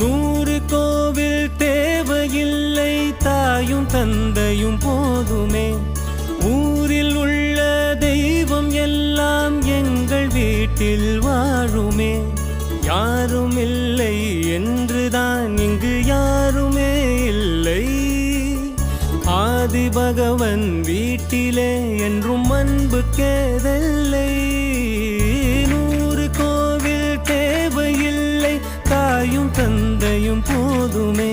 100 கோவில் தேவையில்லை, தாயும் தந்தையும் போதுமே. ஊரில் உள்ள தெய்வம் எல்லாம் எங்கள் வீட்டில் வாழுமே. யாரும் இல்லை என்றுதான் இங்கு யாருமே இல்லை. ஆதி பகவன் வீட்டிலே என்றும் அன்பு கேதல்லை. 100 கோவில் தேவையில்லை, தாயும் தந்தையும் போதுமே.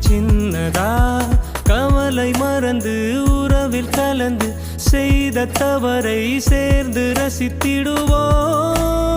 சின்னதா கவலை மறந்து உறவில் கலந்து செய்த தவறை சேர்ந்து ரசித்திடுவோம்.